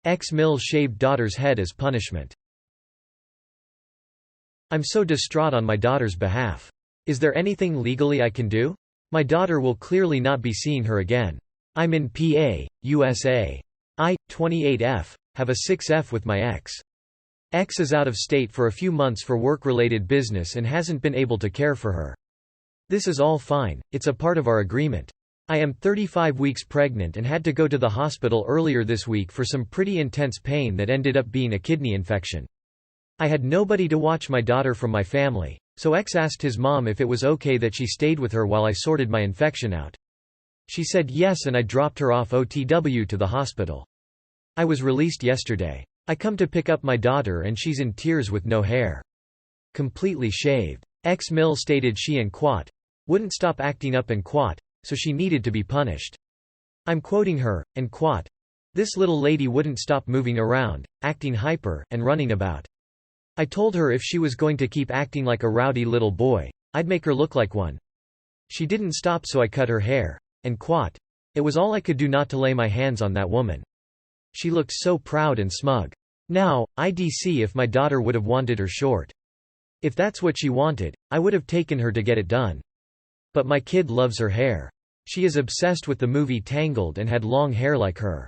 Ex-Mill shaved daughter's head as punishment. I'm so distraught on my daughter's behalf. Is there anything legally I can do? My daughter will clearly not be seeing her again. I'm in PA, USA. I, 28F, have a 6F with my ex. X is out of state for a few months for work-related business and hasn't been able to care for her. This is all fine, it's a part of our agreement. I am 35 weeks pregnant and had to go to the hospital earlier this week for some pretty intense pain that ended up being a kidney infection. I had nobody to watch my daughter from my family, so X asked his mom if it was okay that she stayed with her while I sorted my infection out. She said yes, and I dropped her off OTW to the hospital. I was released yesterday. I come to pick up my daughter and she's in tears with no hair. Completely shaved. Ex-Mill stated she and Quat wouldn't stop acting up and Quat, so she needed to be punished. I'm quoting her, and Quat. This little lady wouldn't stop moving around, acting hyper, and running about. I told her if she was going to keep acting like a rowdy little boy, I'd make her look like one. She didn't stop, so I cut her hair. And Quat. It was all I could do not to lay my hands on that woman. She looked so proud and smug. Now, I'd see if my daughter would have wanted her short. If that's what she wanted, I would have taken her to get it done. But my kid loves her hair. She is obsessed with the movie Tangled and had long hair like her.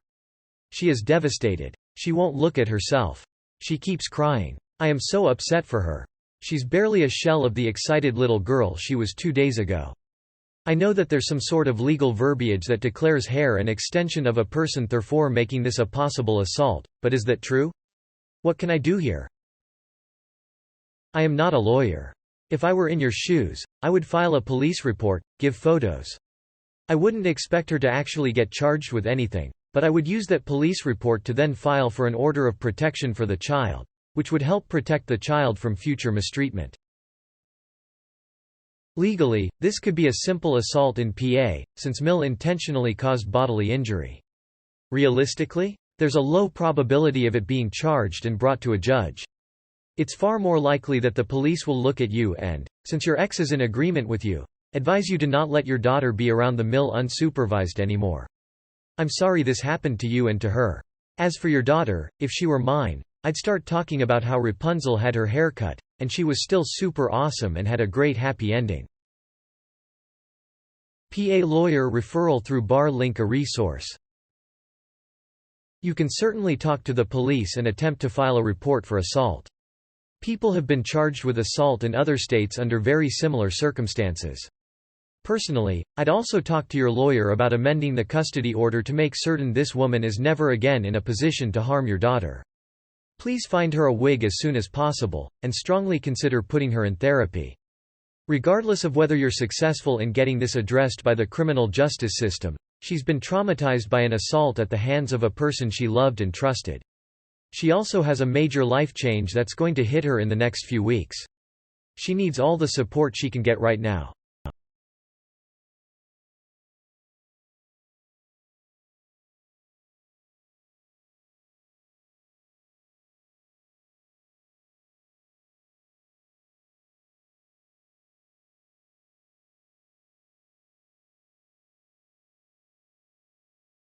She is devastated. She won't look at herself. She keeps crying. I am so upset for her. She's barely a shell of the excited little girl she was 2 days ago. I know that there's some sort of legal verbiage that declares hair an extension of a person, therefore making this a possible assault, but is that true? What can I do here? I am not a lawyer. If I were in your shoes, I would file a police report, give photos. I wouldn't expect her to actually get charged with anything, but I would use that police report to then file for an order of protection for the child, which would help protect the child from future mistreatment. Legally, this could be a simple assault in PA, since Mill intentionally caused bodily injury. Realistically, there's a low probability of it being charged and brought to a judge. It's far more likely that the police will look at you and, since your ex is in agreement with you, advise you to not let your daughter be around the Mill unsupervised anymore. I'm sorry this happened to you and to her. As for your daughter, if she were mine, I'd start talking about how Rapunzel had her hair cut, and she was still super awesome and had a great happy ending. PA lawyer referral through Bar Link, a resource. You can certainly talk to the police and attempt to file a report for assault. People have been charged with assault in other states under very similar circumstances. Personally, I'd also talk to your lawyer about amending the custody order to make certain this woman is never again in a position to harm your daughter. Please find her a wig as soon as possible, and strongly consider putting her in therapy. Regardless of whether you're successful in getting this addressed by the criminal justice system, she's been traumatized by an assault at the hands of a person she loved and trusted. She also has a major life change that's going to hit her in the next few weeks. She needs all the support she can get right now.